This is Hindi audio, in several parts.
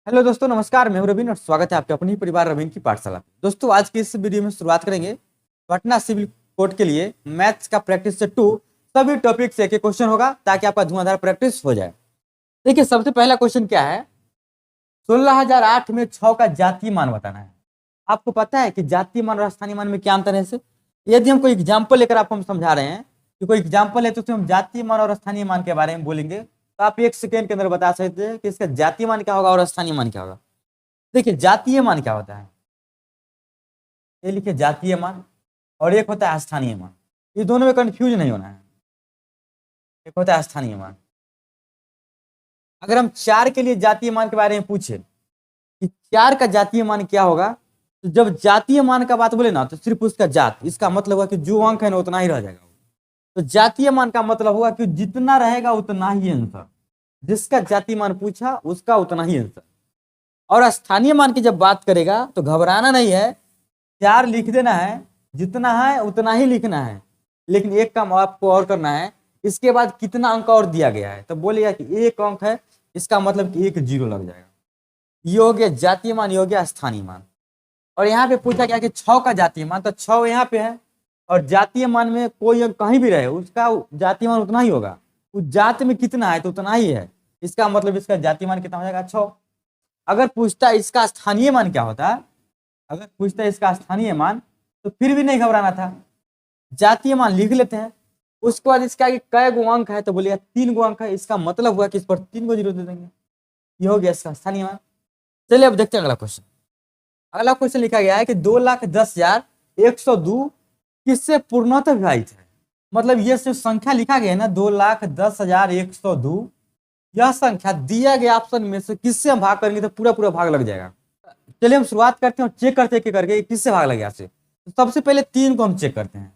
हेलो दोस्तों, नमस्कार। मैं हूं रवीन और स्वागत है आपके अपनी परिवार रवीन की पाठशाला में। दोस्तों, आज की इस वीडियो में शुरुआत करेंगे पटना सिविल कोर्ट के लिए मैथ्स का प्रैक्टिस से 2 सभी टॉपिक से एक एक क्वेश्चन होगा ताकि आपका धुआंधार प्रैक्टिस हो जाए। देखिए, सबसे पहला क्वेश्चन क्या है। 16008 में 6 का जातीय मान बताना है। आपको पता है कि जातीय मान और स्थानीय मान में क्या अंतर है। इसे यदि हम कोई एग्जाम्पल लेकर आपको हम समझा रहे हैं कि कोई एग्जाम्पल है तो उसमें हम जातीय मान और स्थानीय मान के बारे में बोलेंगे, तो आप 1 सेकेंड के अंदर बता सकते हैं कि इसका जातीय मान क्या होगा और स्थानीय मान क्या होगा। देखिए, जातीय मान क्या होता है, ये लिखिए जातीय मान, और एक होता है स्थानीय मान। ये दोनों में कंफ्यूज नहीं होना है। एक होता है स्थानीय मान। अगर हम 4 के लिए जातीय मान के बारे में पूछे कि 4 का जातीय मान क्या होगा, तो जब जातीय मान का बात बोले ना तो सिर्फ उसका जात, इसका मतलब हुआ कि जो अंक है ना उतना ही रह जाएगा। तो जातीय मान का मतलब हुआ कि जितना रहेगा उतना ही आंसर, जिसका जातीय मान पूछा उसका उतना ही आंसर। और स्थानीय मान की जब बात करेगा तो घबराना नहीं है, 4 लिख देना है, जितना है उतना ही लिखना है। लेकिन एक काम आपको और करना है, इसके बाद कितना अंक और दिया गया है तो बोलेगा कि 1 अंक है, इसका मतलब कि 1 जीरो लग जाएगा। ये हो गया जातीय मान, ये हो गया स्थानीय मान। और यहाँ पे पूछा गया कि 6 का जातीय मान, तो 6 यहाँ पे है और जातीय मान में कोई अंक कहीं भी रहे उसका जातीय मान उतना ही होगा। उस जात में कितना है तो उतना ही है, इसका मतलब इसका जातीय मान कितना हो जाएगा, 6। अगर पूछता इसका स्थानीय मान क्या होता है, अगर पूछता इसका स्थानीय मान, तो फिर भी नहीं घबराना था, जातीय मान लिख लेते हैं। उसके बाद इसका कै गो अंक है तो बोलिए 3 गो अंक है, इसका मतलब हुआ कि इस पर 3 गो जीरो दे देंगे। ये हो गया इसका स्थानीय मान। चलिए अब देखते हैं अगला क्वेश्चन। अगला क्वेश्चन लिखा गया है कि 2,10,102 किससे पूर्णतः विभाजित है। मतलब ये जो संख्या लिखा गया है ना 2,10,102, यह संख्या दिया गया ऑप्शन में से किससे हम भाग करेंगे तो पूरा पूरा भाग लग जाएगा। चलिए हम शुरुआत करते हैं और चेक करते हैं करके किससे भाग लग गया से। तो सबसे पहले 3 को हम चेक करते हैं।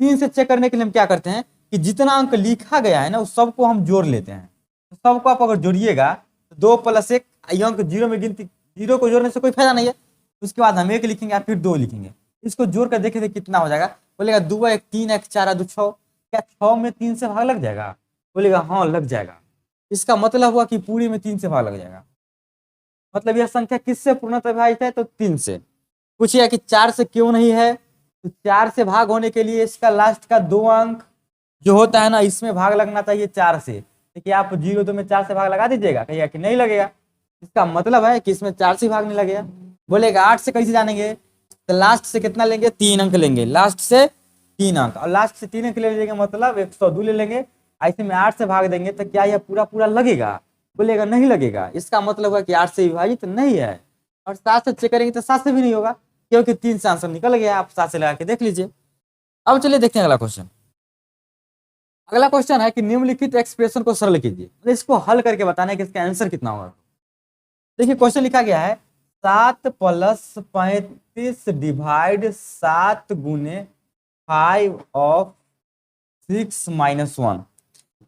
3 से चेक करने के लिए हम क्या करते हैं कि जितना अंक लिखा गया है ना उस सबको हम जोड़ लेते हैं। तो सबको आप अगर जोड़िएगा तो 2 + 1 अंक जीरो में गिनती, जीरो को जोड़ने से कोई फायदा नहीं है। उसके बाद हम 1 लिखेंगे या फिर 2 लिखेंगे, इसको जोड़ कर देखेंगे कितना हो जाएगा। बोलेगा 2 1 3 1 4 2 6, क्या 6 में 3 से भाग लग जाएगा? बोलेगा हाँ लग जाएगा। इसका मतलब हुआ कि पूरी में 3 से भाग लग जाएगा। मतलब यह संख्या किससे पूर्णतः विभाजित है तो 3 से। पूछिए कि 4 से क्यों नहीं है, तो 4 से भाग होने के लिए इसका लास्ट का 2 अंक जो होता है ना इसमें भाग लगना चाहिए 4 से। देखिए आप 0 में 4 से भाग लगा दीजिएगा, कहिएगा कि नहीं लगेगा, इसका मतलब है कि इसमें 4 से भाग नहीं लगेगा। बोलेगा 8 से कैसे जानेंगे, तो लास्ट से कितना लेंगे, 3 अंक लेंगे, लास्ट से 3 अंक, और लास्ट से 3 अंक ले लीजिएगा मतलब 102 ले लेंगे। ऐसे में 8 से भाग देंगे तो क्या यह पूरा पूरा लगेगा? बोलेगा नहीं लगेगा, इसका मतलब है कि 8 से विभाजित नहीं है। और 7 से चेक करेंगे तो 7 से भी नहीं होगा, क्योंकि 3 से आंसर निकल गया। आप 7 से लगा के देख लीजिए। अब चलिए देखते हैं अगला क्वेश्चन। अगला क्वेश्चन है कि निम्नलिखित एक्सप्रेशन को सरल कीजिए, मतलब इसको हल करके बताना है कि इसका आंसर कितना होगा। देखिए क्वेश्चन लिखा गया है 7 + 35 डिवाइड 7 गुने 5 ऑफ 6 - 1।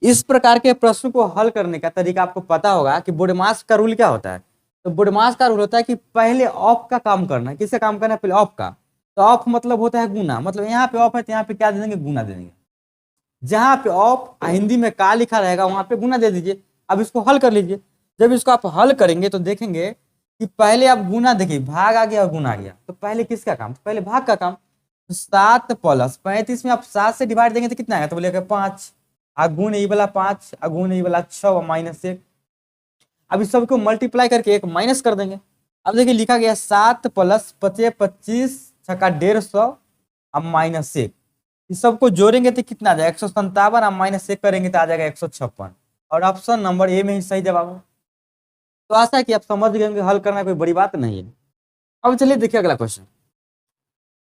इस प्रकार के प्रश्न को हल करने का तरीका आपको पता होगा कि बोडमास का रूल क्या होता है। तो बोडमास का रूल होता है कि पहले ऑफ का काम करना है। किसका काम करना है? पहले ऑफ का। तो ऑफ मतलब होता है गुना, मतलब यहाँ पे ऑफ है तो यहाँ पे क्या दे देंगे, गुना दे देंगे। जहां पे ऑफ हिंदी में का लिखा रहेगा वहां पे गुना दे दीजिए। अब इसको हल कर लीजिए। जब इसको आप हल करेंगे तो देखेंगे कि पहले आप गुना, देखिए भाग आ गया और गुना आ गया, तो पहले किसका काम? तो पहले भाग का काम। तो 7 + 35 में आप 7 से डिवाइड देंगे तो कितना आएगा? तो बोलेगा 5, अगुण ये वाला 5, अगुण ये वाला 6 -1। अब इस सबको मल्टीप्लाई करके एक माइनस कर देंगे। अब देखिए लिखा गया 7 + 5 25 छक्का 150 अब -1। इस सबको जोड़ेंगे तो कितना आ जाएगा? 157, अब -1 करेंगे तो आ जाएगा 156। और ऑप्शन नंबर ए में ही सही जवाब है। तो आशा है कि आप समझ गए होंगे, हल करना कोई बड़ी बात नहीं है। अब चलिए देखिए अगला क्वेश्चन।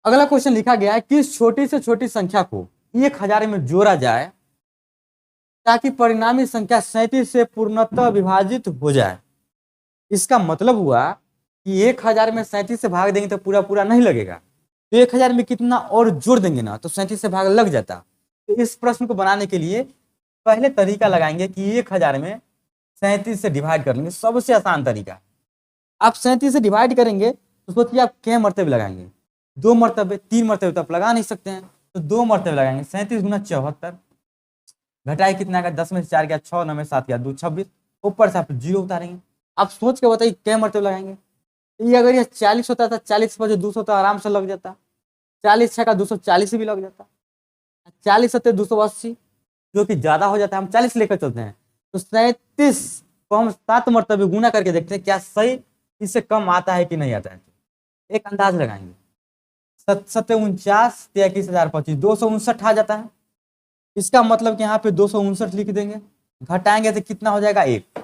अगला क्वेश्चन लिखा गया है किस छोटी से छोटी संख्या को 1000 में जोड़ा जाए ताकि परिणामी संख्या 37 से पूर्णतः विभाजित हो जाए। इसका मतलब हुआ कि 1000 में 37 से भाग देंगे तो पूरा पूरा नहीं लगेगा, तो 1000 में कितना और जोड़ देंगे ना तो 37 से भाग लग जाता। तो इस प्रश्न को बनाने के लिए पहले तरीका लगाएंगे कि 1000 में 37 से डिवाइड कर लेंगे, सबसे आसान तरीका। आप 37 से डिवाइड करेंगे तो सोचिए आप क्या मरतबे लगाएंगे, 2 मरतबे, 3 मरतबे तो आप लगा नहीं सकते हैं, तो 2 मरतबे लगाएंगे। 37 × 74, घटाए कितना का 10 में से 4 गया 6, 9 में 7 गया 2 26, ऊपर से आप जीरो उतारेंगे। आप सोच के बताइए क्या मरतबे लगाएंगे। ये अगर ये 40 होता था, 40 पर 200 तो आराम से लग जाता, 40 छः का 240 भी लग जाता, 40 सत्ते 280 जो कि ज्यादा हो जाता है, हम 40 लेकर चलते हैं। तो 37 को हम 7 मरतबे गुना करके देखते हैं क्या सही इससे कम आता है कि नहीं आता है। एक अंदाज लगाएंगे, 7 × 49 = 21,025, 259 आ जाता है। इसका मतलब कि यहाँ पे 259 लिख देंगे, घटाएंगे तो कितना हो जाएगा 1।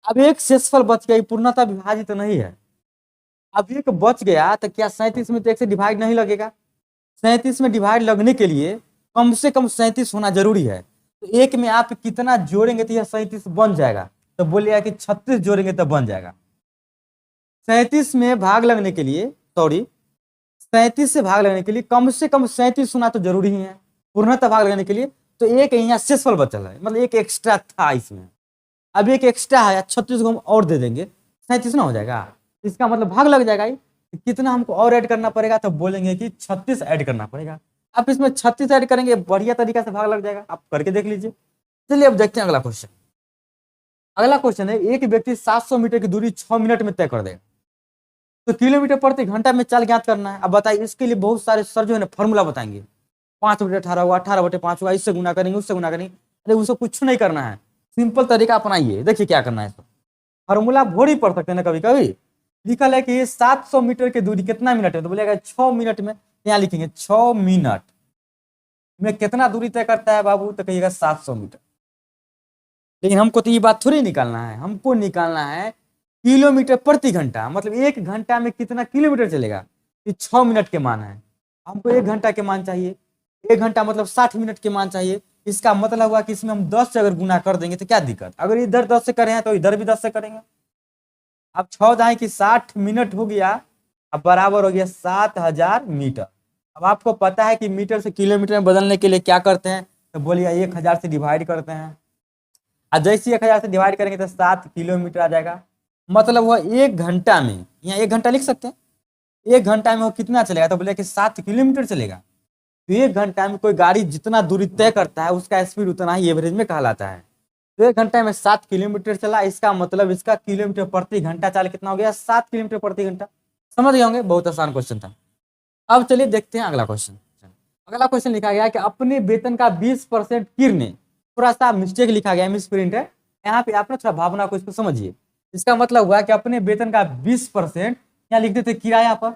अब एक शेषफल बच गया, पूर्णतः विभाजित तो नहीं है। अब एक बच गया तो क्या 37 में तो 1 से डिवाइड नहीं लगेगा, 37 में डिवाइड लगने के लिए कम से कम 37 होना जरूरी है। तो एक में आप कितना जोड़ेंगे तो यह 37 बन जाएगा, तो बोलिएगा कि 36 जोड़ेंगे तो बन जाएगा। 37 में भाग लगने के लिए, सॉरी 37 से भाग लगने के लिए कम से कम 37 होना तो जरूरी ही है पूर्णतः भाग लगने के लिए। तो एक यहाँ शेषफल बचल है, मतलब एक एक्स्ट्रा था इसमें, अब एक एक्स्ट्रा है, 36 को हम और दे देंगे, 37 ना हो जाएगा। इसका मतलब भाग लग जाएगा ही। कितना हमको और ऐड करना पड़ेगा, तो बोलेंगे कि 36 ऐड करना पड़ेगा। आप इसमें 36 ऐड करेंगे, बढ़िया तरीका से भाग लग जाएगा, आप करके देख लीजिए। चलिए अब देखते हैं अगला क्वेश्चन। अगला क्वेश्चन है, एक व्यक्ति 700 मीटर की दूरी 6 मिनट में तय कर देगा, तो किलोमीटर प्रति घंटा में चाल ज्ञात करना है। अब बताइए, इसके लिए बहुत सारे सर जो है ना फॉर्मूला बताएंगे, 5/18 हुआ, 18/5 हुआ, इससे गुना करेंगे, उससे गुना करेंगे। अरे उसको कुछ नहीं करना है, सिंपल तरीका अपनाइए, देखिए क्या करना है। इसको फॉर्मूला भोर ही पढ़ सकते हैं ना कभी कभी। लिखल है कि ये 700 मीटर की दूरी कितना मिनट है, तो बोलेगा 6 मिनट में। यहाँ लिखेंगे 6 मिनट में कितना दूरी तय करता है बाबू, तो कहिएगा 700 मीटर। लेकिन हमको तो ये बात थोड़ी निकालना है, हमको निकालना है किलोमीटर प्रति घंटा, मतलब 1 घंटा में कितना किलोमीटर चलेगा। ये 6 मिनट के मान है, हमको 1 घंटा के मान चाहिए। 1 घंटा मतलब 60 मिनट के मान चाहिए। इसका मतलब हुआ कि इसमें हम 10 से अगर गुना कर देंगे तो क्या दिक्कत, अगर इधर 10 से करें तो इधर भी 10 से करेंगे। अब 6 दाएं की 60 मिनट हो गया, अब बराबर हो गया 7000 मीटर। अब आपको पता है कि मीटर से किलोमीटर में बदलने के लिए क्या करते हैं, तो बोलिए 1000 से डिवाइड करते हैं। और जैसे 1000 से डिवाइड करेंगे तो 7 किलोमीटर आ जाएगा। मतलब वह 1 घंटा में, यहाँ 1 घंटा लिख सकते हैं, 1 घंटा में वो कितना चलेगा, तो बोले कि 7 किलोमीटर चलेगा। तो 1 घंटा में कोई गाड़ी जितना दूरी तय करता है उसका स्पीड उतना ही एवरेज में कहलाता है। तो 1 घंटे में 7 किलोमीटर चला, इसका मतलब इसका किलोमीटर प्रति घंटा चाल कितना हो गया, 7 किलोमीटर प्रति घंटा। समझ गए होंगे, बहुत आसान क्वेश्चन था। अब चलिए देखते हैं अगला क्वेश्चन। अगला क्वेश्चन लिखा गया कि अपने वेतन का 20% किरने, थोड़ा सा मिस्टेक लिखा गया, मिस प्रिंट है यहाँ पे, आप ना थोड़ा भावना को इसको समझिए। इसका मतलब हुआ कि अपने वेतन का 20% यहाँ लिख देते किराया पर,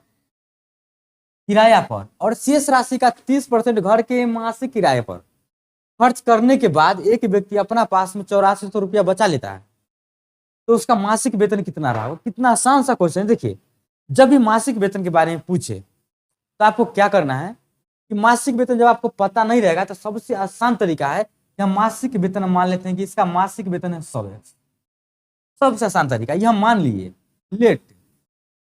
किराया पर, और शेष राशि का 30% घर के मासिक किराए पर खर्च करने के बाद एक व्यक्ति अपना पास में 8400 रुपया बचा लेता है, तो उसका मासिक वेतन कितना रहा। कितना आसान सा क्वेश्चन है। देखिए, जब भी मासिक वेतन के बारे में पूछे तो आपको क्या करना है कि मासिक वेतन जब आपको पता नहीं रहेगा तो सबसे आसान तरीका है कि हम मासिक वेतन मान लेते हैं कि इसका मासिक वेतन है 100x। सबसे आसान तरीका यह मान लिए, लेट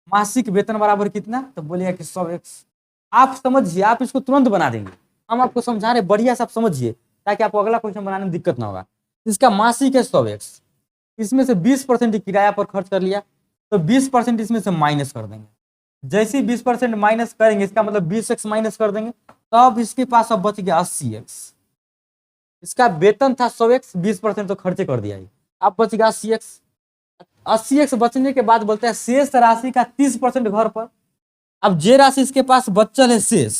मासिक वेतन बराबर कितना, तो बोलिएगा कि 100x। आप समझिए, आप इसको तुरंत बना देंगे, हम आपको समझा रहे बढ़िया से, आप समझिए ताकि आपको अगला क्वेश्चन बनाने में दिक्कत ना होगा। इसका मासिक है 100x, इसमें से 20% किराया पर खर्च कर लिया, तो 20% इसमें से माइनस कर देंगे। जैसे ही 20% माइनस करेंगे, इसका मतलब 20x माइनस कर देंगे, तब इसके पास अब बच गया 80x। इसका वेतन था 100x, 20% तो खर्चे कर दिया, अब बच गया 80x। 80x बचने के बाद बोलते हैं शेष राशि का 30% घर पर। अब जे राशि इसके पास बचल है शेष,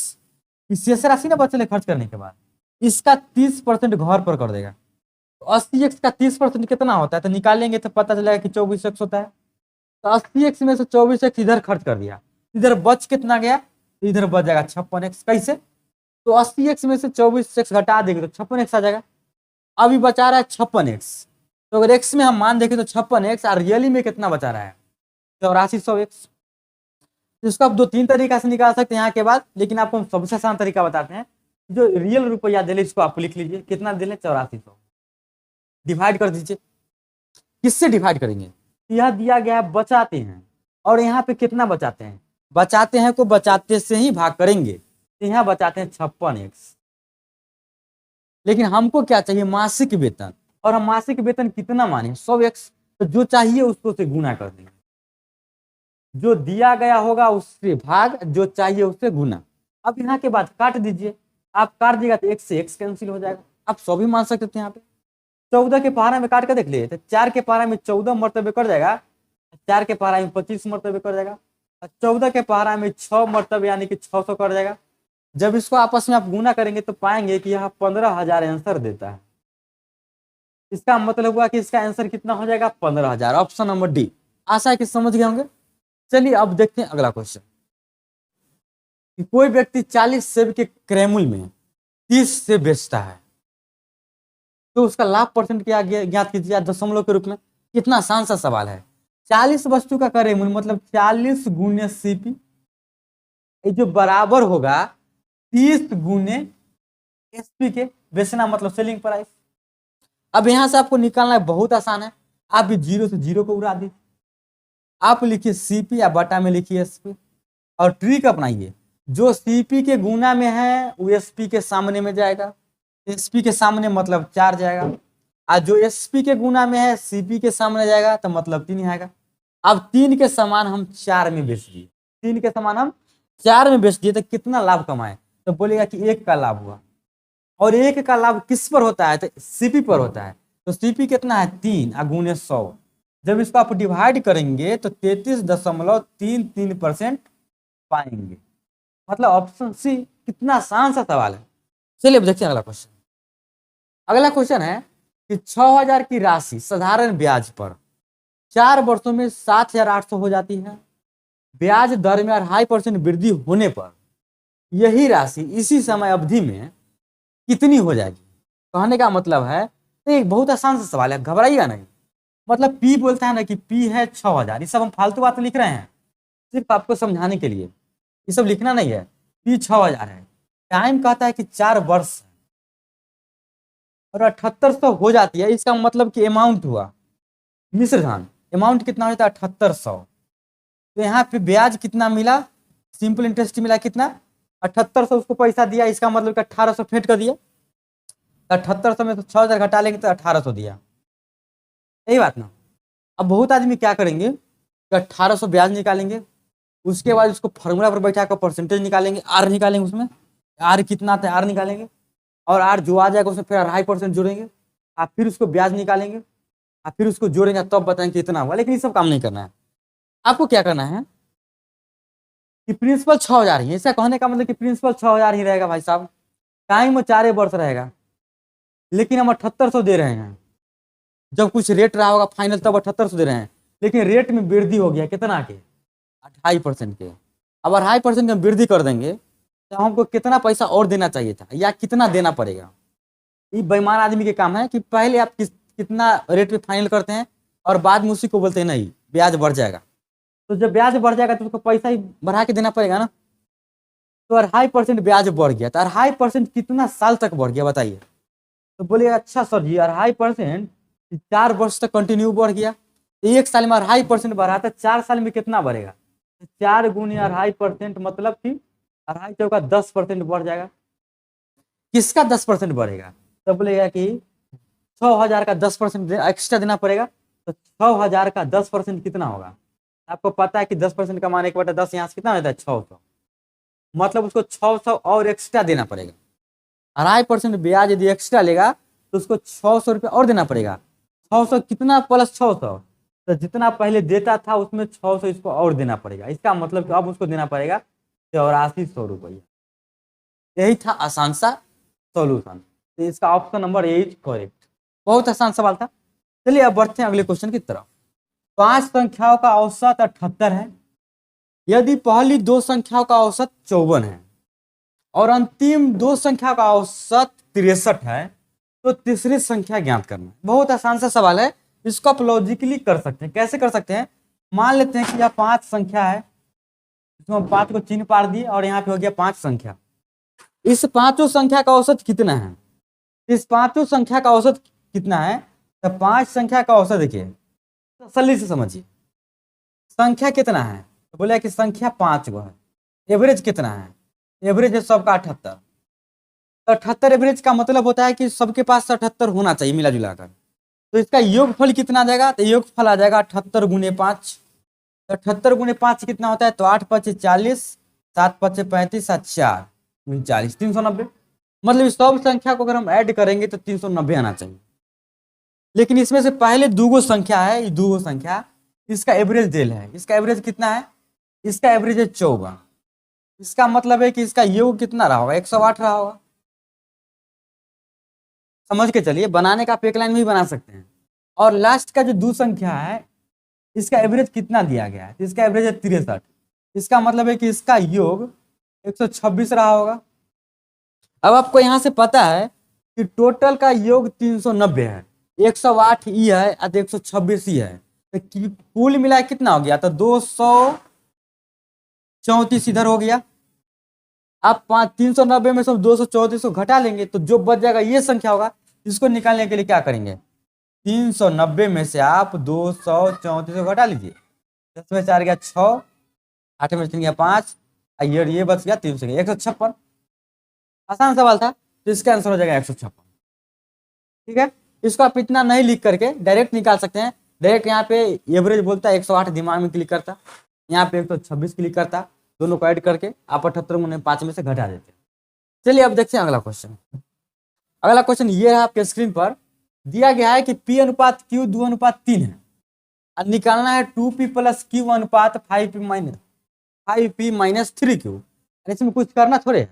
शेष राशि ना बचल है खर्च करने के बाद, इसका 30% घर पर कर देगा। तो 80x का 30% कितना होता है, तो निकालेंगे तो पता चलेगा कि 24x होता है। तो 80x में से 24x इधर खर्च कर दिया, इधर बच कितना गया, तो इधर बच जाएगा 56x। कैसे, तो 80x में से 24x घटा देंगे तो 56x आ जाएगा। अभी बचा रहा है 56x, तो अगर x में हम मान देखें तो 56x, और रियली में कितना बचा रहा है, 8400x। इसको आप 2-3 तरीका से निकाल सकते हैं यहाँ के बाद, लेकिन आपको हम सबसे आसान तरीका बताते हैं। जो रियल रुपया दिले इसको आप लिख लीजिए, कितना दिले 8400, डिवाइड कर दीजिए। किससे डिवाइड करेंगे, यह दिया गया है बचाते हैं, और यहाँ पे कितना बचाते हैं, बचाते हैं को बचाते से ही भाग करेंगे, तो यहाँ बचाते हैं 56x। लेकिन हमको क्या चाहिए, मासिक वेतन, और हम मासिक वेतन कितना माने 100x, तो जो चाहिए उसको से गुना कर देंगे, जो दिया गया होगा उससे भाग, जो चाहिए उससे गुना। अब यहाँ के बाद काट दीजिए, आप काट दिएगा तो x से x कैंसिल हो जाएगा। आप 100 भी मान सकते थे यहाँ पे। 14 के पहाड़ा में काट कर देख लिए तो 4 के पहाड़ा में 14 मरतबे कर जाएगा, 4 के पहाड़ा में 25 मरतबे कर जाएगा, और 14 के पहाड़ा में 6 मरतबे यानी कि 600 कर जाएगा। जब इसको आपस में आप गुना करेंगे तो पाएंगे कि यह 15,000 आंसर देता है। इसका मतलब हुआ कि इसका आंसर कितना हो जाएगा, 15,000। Option number D. आशा है कि समझ गए होंगे। चलिए अब देखते हैं अगला क्वेश्चन कि कोई व्यक्ति 40 सेब के क्रेमुल में 30 सेब बेचता है तो उसका लाभ परसेंट क्या ज्ञात कीजिए दशमलव के रूप में। कितना आसान सा सवाल है। 40 वस्तु का क्रेमुल मतलब 40 गुने सीपी, ये जो बराबर होगा 30 गुने एसपी के, बेचना मतलब सेलिंग प्राइस। अब यहां से आपको निकालना बहुत आसान है। आप भी 0 से 0 को उड़ा दीजिए, आप लिखिए सीपी या बटा में लिखिए एसपी, और ट्रिक अपनाइए। जो सीपी के गुना में है वो एसपी के सामने में जाएगा, एसपी के सामने मतलब 4 जाएगा, और जो एसपी के गुना में है सीपी के सामने जाएगा तो मतलब 3 आएगा। अब 3 के समान हम 4 में बेच दिए, 3 के समान हम 4 में बेच दिए तो कितना लाभ कमाए, तो बोलेगा कि 1 का लाभ हुआ। और 1 का लाभ किस पर होता है, तो सीपी पर होता है। तो सीपी कितना है 3 और गुने 100। जब इसको आप डिवाइड करेंगे तो 33.33% पाएंगे। मतलब ऑप्शन सी। कितना आसान सा सवाल है। चलिए अब देखते हैं अगला क्वेश्चन। अगला क्वेश्चन है कि 6,000 की राशि साधारण ब्याज पर 4 वर्षों में 7,800 हो जाती है। ब्याज दर में 2.5% वृद्धि होने पर यही राशि इसी समय अवधि में कितनी हो जाएगी। कहने का मतलब है, तो एक बहुत आसान सा सवाल है, घबराइएगा नहीं। मतलब पी बोलता है ना कि पी है 6,000, ये सब हम फालतू बात लिख रहे हैं सिर्फ आपको समझाने के लिए, ये सब लिखना नहीं है। पी 6,000 है, टाइम कहता है कि 4 वर्ष है, और 7800 हो जाती है। इसका मतलब कि अमाउंट हुआ मिश्र धन, अमाउंट कितना होता है 7800। तो यहाँ पे ब्याज कितना मिला, सिंपल इंटरेस्ट मिला कितना 7800, उसको पैसा दिया, इसका मतलब कि 1800 फेंट कर दिया। 7800 में तो 6,000 घटा लेंगे तो 1800 दिया, यही बात ना। अब बहुत आदमी क्या करेंगे कि 1800 ब्याज निकालेंगे, उसके बाद उसको फॉर्मूला पर बैठा कर परसेंटेज निकालेंगे, आर निकालेंगे, उसमें आर कितना आता है आर निकालेंगे, और आर जो आ जाएगा उसमें फिर 2.5% जोड़ेंगे, आप फिर उसको ब्याज निकालेंगे, आप फिर उसको जोड़ेंगे तब बताएंगे कितना हुआ। लेकिन ये सब काम नहीं करना है। आपको क्या करना है कि प्रिंसिपल 6,000 ही, ऐसा कहने का मतलब कि प्रिंसिपल 6,000 ही रहेगा भाई साहब। टाइम में 4 वर्ष रहेगा, लेकिन हम 7800 दे रहे हैं। जब कुछ रेट रहा होगा फाइनल तब 7800 दे रहे हैं, लेकिन रेट में वृद्धि हो गया कितना के 2.5% के। अब 2.5% में वृद्धि कर देंगे तो हमको कितना पैसा और देना चाहिए था या कितना देना पड़ेगा। ये बेईमान आदमी के काम है कि पहले आप कितना रेट पे फाइनल करते हैं और बाद में उसी को बोलते हैं नहीं ब्याज बढ़ जाएगा। तो जब ब्याज बढ़ जाएगा तो उसको पैसा ही बढ़ा के देना पड़ेगा ना। तो 2.5% ब्याज बढ़ गया, तो 2.5% कितना साल तक बढ़ गया बताइए। तो बोलिए अच्छा सर जी 2.5% 4 वर्ष तक कंटिन्यू बढ़ गया, एक साल में 2.5% बढ़ा तो 4 साल में कितना बढ़ेगा, 4 गुने 2.5% मतलब कि 2.5 चौका 10% बढ़ जाएगा। किसका 10% बढ़ेगा, तो बोलेगा कि 6,000 का 10% एक्स्ट्रा देना पड़ेगा। तो 6,000 का 10% कितना होगा, आपको पता है कि 10% का मान 1/10 यहाँ से कितना होता है 600, मतलब उसको 600 और एक्स्ट्रा देना पड़ेगा। 2.5% ब्याज यदि एक्स्ट्रा लेगा तो उसको 600 रुपये और देना पड़ेगा। 600 कितना प्लस 600, तो जितना पहले देता था उसमें 600 इसको और देना पड़ेगा। इसका मतलब कि अब उसको देना पड़ेगा 8400 रुपया। यही था आसान सा सॉल्यूशन। तो इसका option number A is correct. बहुत आसान सवाल था। चलिए अब बढ़ते हैं अगले क्वेश्चन की तरफ। 5 संख्याओं का औसत 78 है। यदि पहली 2 संख्याओं का औसत 54 है और अंतिम 2 संख्या का औसत 63 है तो तीसरी संख्या ज्ञात करना। बहुत आसान सा सवाल है, इसको आप लॉजिकली कर सकते हैं। कैसे कर सकते हैं, मान लेते हैं कि यह 5 संख्या है, इसमें हम 5 को चिन्ह पार दिए और यहाँ पे हो गया 5 संख्या। इस 5 संख्या का औसत कितना है, इस 5 संख्या का औसत कितना है, तो 5 संख्या का औसत देखिए तसल्ली से समझिए। संख्या कितना है, तो बोले कि संख्या 5 गो है। एवरेज कितना है, एवरेज है सबका 78। तो 78 एवरेज का मतलब होता है कि सबके पास 78 होना चाहिए मिला जुला कर। तो इसका योगफल कितना आ जाएगा, तो योगफल आ जाएगा 78 गुने 5। तो 78 गुने 5 कितना होता है, तो 8 5 40, 7 5 35 और 4 39 390। मतलब इस सब संख्या को अगर हम ऐड करेंगे तो 390 आना चाहिए। लेकिन इसमें से पहले 2 संख्या है, ये 2 संख्या, इसका एवरेज डेल है, इसका एवरेज कितना है, इसका एवरेज है 14। इसका मतलब है कि इसका योग कितना रहा होगा, 108 रहा होगा। समझ के चलिए, बनाने का आप एक लाइन में ही बना सकते हैं। और लास्ट का जो दो संख्या है, इसका एवरेज कितना दिया गया है, इसका एवरेज है 63। इसका मतलब है कि इसका योग 126 रहा होगा। अब आपको यहां से पता है कि टोटल का योग 390 है, 108 ई है और 126 ई है, तो कुल मिला कितना हो गया, तो 234 इधर हो गया। आप 390 में से 234 को घटा लेंगे तो जो बच जाएगा ये संख्या होगा। इसको निकालने के लिए क्या करेंगे, 390 में से आप 234 को घटा लीजिए, 10 में 4 गया 6, 8 में 3 गया 5, ये बच गया 300, 156। आसान सवाल था, तो इसका आंसर हो जाएगा 156। ठीक है, इसको आप इतना नहीं लिख करके डायरेक्ट निकाल सकते हैं। डायरेक्ट यहाँ पे एवरेज बोलता है 108, दिमाग में क्लिक करता, यहाँ पे 126 क्लिक करता, दोनों को ऐड करके आप 78 5 में से घटा देते हैं। चलिए अब देखते हैं अगला क्वेश्चन। अगला क्वेश्चन ये है आपके स्क्रीन पर, दिया गया है कि P अनुपात Q 2:3 है और निकालना है 2P + Q अनुपात 5P - 3Q। इसमें कुछ करना थोड़े है,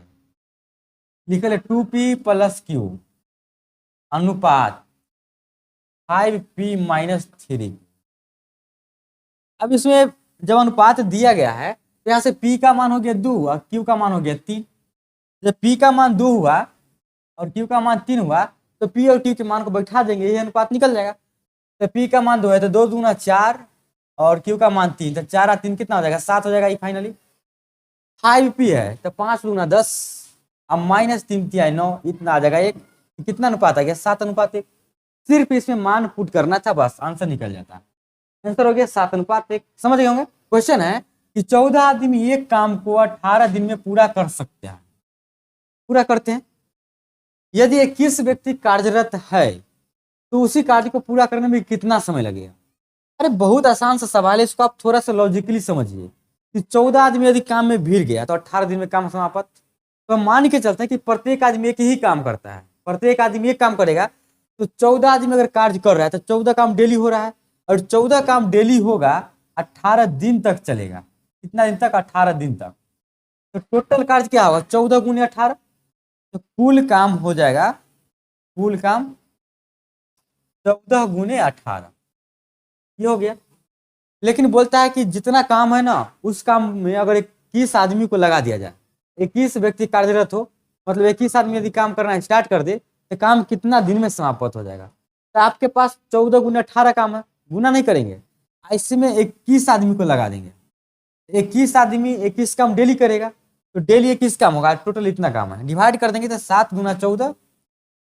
लिखे ले 2P + Q अनुपात 5P - 3। अब इसमें जब अनुपात दिया गया है तो यहाँ से P का मान हो गया 2 और Q का मान हो गया 3। जब P का मान 2 हुआ और Q का मान 3 हुआ तो P और Q के मान को बैठा देंगे, ये अनुपात निकल जाएगा। तो P का मान 2 है तो 2 दूना 4 और Q का मान 3, तो 4 और 3 कितना हो जाएगा, 7 हो जाएगा। ये फाइनली 5P है तो 5 दूना 10 और -3 तिहाई 9, इतना आ जाएगा। एक कितना अनुपात आ गया, 7:1। सिर्फ इसमें मान पुट करना था, बस आंसर निकल जाता है। आंसर हो गया 7:1। समझ गए होंगे। क्वेश्चन है कि 14 आदमी एक काम को 18 दिन में पूरा कर सकते हैं, पूरा करते हैं। यदि 21 व्यक्ति कार्यरत है तो उसी कार्य को पूरा करने में कितना समय लगेगा। अरे बहुत आसान सा सवाल है, इसको आप थोड़ा सा लॉजिकली समझिए कि 14 आदमी यदि काम में भीड़ गया तो 18 दिन में काम समाप्त। तो मान के चलते हैं कि प्रत्येक आदमी एक ही काम करता है, प्रत्येक आदमी एक काम करेगा, तो 14 आदमी अगर कार्य कर रहा है तो 14 काम डेली हो रहा है, और 14 काम डेली होगा 18 दिन तक चलेगा। कितना दिन तक, 18 दिन तक। तो टोटल कार्य क्या होगा, 14 × 18, तो कुल काम हो जाएगा, कुल काम 14 × 18, ये हो गया। लेकिन बोलता है कि जितना काम है ना उस काम में अगर 21 आदमी को लगा दिया जाए, 21 व्यक्ति कार्यरत हो, मतलब 21 आदमी यदि काम करना स्टार्ट कर दे तो काम कितना दिन में समाप्त हो जाएगा। तो आपके पास 14 × 18 काम है, गुना नहीं करेंगे, ऐसे में 21 आदमी को लगा देंगे। 21 आदमी 21 काम डेली करेगा तो डेली 21 काम होगा, टोटल इतना काम है। डिवाइड कर देंगे तो 7 × 14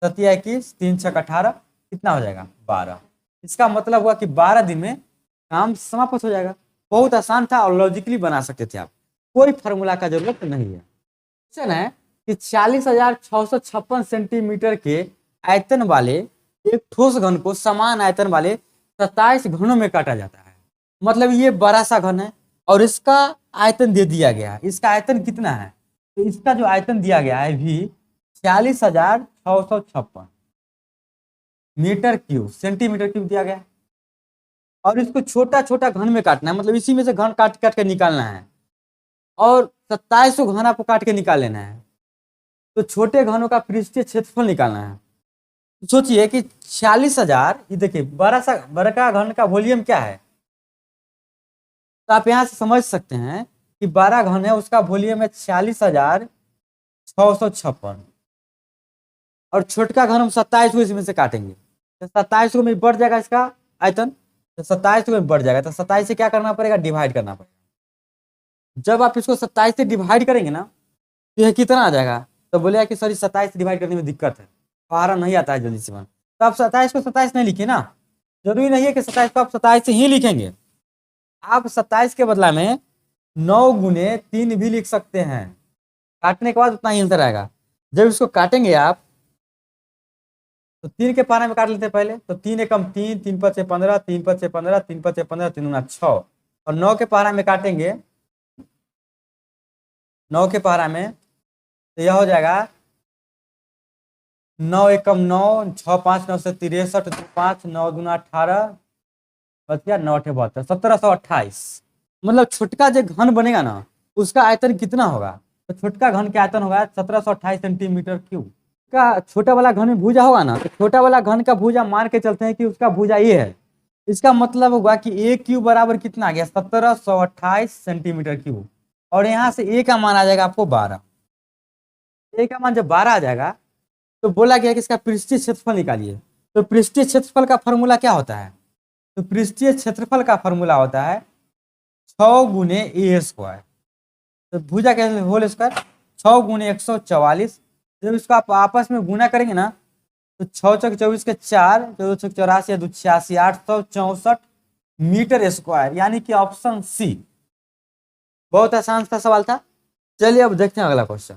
7 या 21, 3 6 18, कितना हो जाएगा 12। इसका मतलब हुआ कि 12 दिन में काम समाप्त हो जाएगा। बहुत आसान था और लॉजिकली बना सकते थे आप, कोई फार्मूला का जरूरत नहीं है। क्वेश्चन है कि 40,656 सेंटीमीटर के आयतन वाले एक ठोस घन को समान आयतन वाले 27 घनों में काटा जाता है। मतलब ये बड़ा सा घन है और इसका आयतन दे दिया गया है। इसका आयतन कितना है, तो इसका जो आयतन दिया गया है भी 40,656 मीटर क्यूब, सेंटीमीटर क्यूब दिया गया है। और इसको छोटा छोटा घन में काटना है, मतलब इसी में से घन काट काट के निकालना है, और 2700 घन आपको काट के निकाल लेना है। तो छोटे घनों का पृष्ठीय क्षेत्रफल निकालना है। सोचिए कि 40,000, ये देखिए बड़ा घन का वॉल्यूम क्या है, तो आप यहां से समझ सकते हैं कि 12 घन है, उसका वॉल्यूम है 40,656, और छोटका घन हम 27 को इसमें से काटेंगे तो 27 को में बढ़ जाएगा इसका आयतन, तो 27 को में बढ़ जाएगा, तो 27 से क्या करना पड़ेगा, डिवाइड करना पड़ेगा। जब आप इसको 27 से डिवाइड करेंगे ना तो यह कितना आ जाएगा, तो बोलेगा कि सॉरी 27 से डिवाइड करने में दिक्कत है, फारा नहीं आता है जल्दी से मन। तो आप 27 को 27 नहीं लिखिए ना, जरूरी नहीं है कि 27 को आप 27 से ही लिखेंगे, आप 27 के बदला में 9 × 3 भी लिख सकते हैं। काटने के बाद उतना ही आंसर आएगा। जब इसको काटेंगे आप तो 3 के पारा में काट लेते हैं पहले, तो 3 एकम 3, 3 5 से 15, 3 5 से 15, 3 5 से 15, 3 × 6, और 9 के पारा में काटेंगे, 9 के पारा में तो यह हो जाएगा 9 एकम 9, 6 5 9 से 63, 2 5 9 दूना 18, बच गया 9 1728। मतलब छोटका जो घन बनेगा ना उसका आयतन कितना होगा, तो छोटका घन का आयतन होगा 1728 सेंटीमीटर क्यूब का। छोटा वाला घन में भुजा होगा ना, तो छोटा वाला घन का भुजा मान के चलते हैं कि उसका भुजा ये है। इसका मतलब होगा कि ए क्यूब बराबर कितना आ गया 1728 सेंटीमीटर क्यूब। और यहाँ से ए का मान आ जाएगा आपको 12। ए का मान जब 12 आ जाएगा तो बोला गया कि इसका पृष्ठीय क्षेत्रफल निकालिए। तो पृष्ठीय क्षेत्रफल का फॉर्मूला क्या होता है, तो पृष्ठीय क्षेत्रफल का फॉर्मूला होता है 6 गुने ए स्क्वायर। तो भुजा कैसे होल स्क्वायर 6 गुने 144। जब इसको आप आपस में गुना करेंगे ना तो 6 चौक 24 के 4, 14 चौक 84 2 86 864 मीटर स्क्वायर, यानी कि ऑप्शन सी। बहुत आसान सा सवाल था। चलिए अब देखते हैं अगला क्वेश्चन।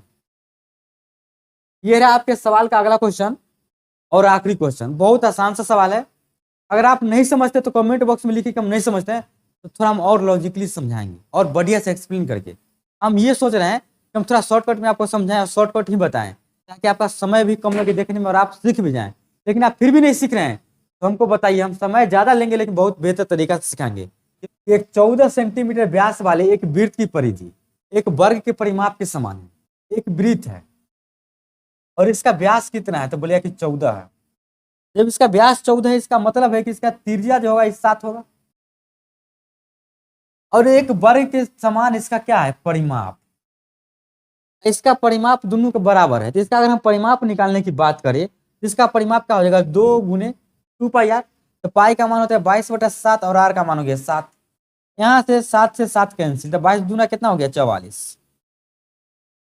ये रहा आपके सवाल का अगला क्वेश्चन और आखिरी क्वेश्चन। बहुत आसान सा सवाल है। अगर आप नहीं समझते तो कमेंट बॉक्स में लिखिए कि हम नहीं समझते हैं, तो थोड़ा हम और लॉजिकली समझाएंगे और बढ़िया से एक्सप्लेन करके। हम ये सोच रहे हैं कि हम थोड़ा शॉर्टकट में आपको समझाएं और शॉर्टकट ही बताएं, ताकि आपका समय भी कम लगे देखने में और आप सीख भी जाएं। लेकिन आप फिर भी नहीं सीख रहे हैं तो हमको बताइए, हम समय ज्यादा लेंगे लेकिन बहुत बेहतर तरीका से सिखाएंगे। एक 14 सेंटीमीटर व्यास वाले एक वृत्त की परिधि एक वर्ग के परिमाप के समान है। एक वृत्त है और इसका व्यास कितना है, तो बोलिए कि 14 है। जब इसका व्यास 14 है इसका मतलब है कि इसका त्रिज्या जो होगा इस 7 होगा। और एक वर्ग के समान इसका क्या है परिमाप, इसका परिमाप दोनों के बराबर है। तो इसका अगर हम परिमाप निकालने की बात करें तो इसका परिमाप क्या हो जाएगा 2 गुने 2 पाई आर। तो पाई का मान होता है 22/7 और आर का मान हो गया 7। यहाँ से 7 से 7 कैंसिल, तो 22 दूना कितना हो गया 44।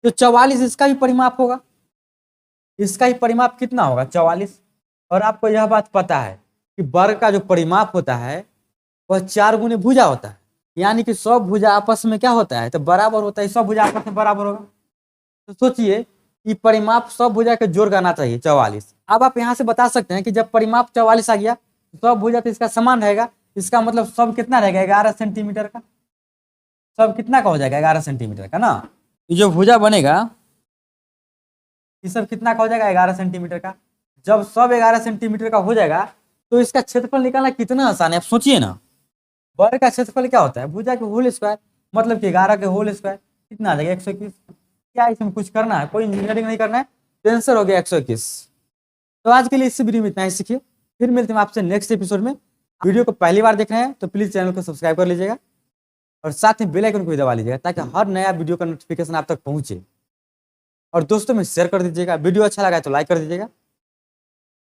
तो 44 इसका भी परिमाप होगा। इसका ही परिमाप कितना होगा 44। और आपको यह बात पता है कि वर्ग का जो परिमाप होता है वह 4 गुने भुजा होता है, यानी कि सब भुजा आपस में क्या होता है तो बराबर होता है। सब भुजा आपस में बराबर होगा। तो सोचिए कि परिमाप सब भुजा के जोड़ करना चाहिए 44। अब आप यहाँ से बता सकते हैं कि जब परिमाप 44 आ गया तो सब भुजा तो इसका समान रहेगा। इसका मतलब सब कितना रहेगा 11 सेंटीमीटर का। सब कितना का हो जाएगा 11 सेंटीमीटर का ना। ये जो भुजा बनेगा ये सब कितना का हो जाएगा 11 सेंटीमीटर का। जब सब 11 सेंटीमीटर का हो जाएगा तो इसका क्षेत्रफल निकालना कितना आसान है, आप सोचिए ना। वर्ग का क्षेत्रफल क्या होता है भुजा के होल स्क्वायर, मतलब कि 11 के होल स्क्वायर कितना आ जाएगा 121। क्या इसमें कुछ करना है, कोई इंजीनियरिंग नहीं करना है, तो आंसर हो गया 121। तो आज के लिए इस वीडियो में इतना ही सीखिए। फिर मिलते हैं आपसे नेक्स्ट एपिसोड में। वीडियो को पहली बार देख रहे हैं तो प्लीज चैनल को सब्सक्राइब कर लीजिएगा और साथ में बेल आइकन को भी दबा लीजिएगा, ताकि हर नया वीडियो का नोटिफिकेशन आप तक पहुंचे। और दोस्तों में शेयर कर दीजिएगा। वीडियो अच्छा लगा है तो लाइक कर दीजिएगा।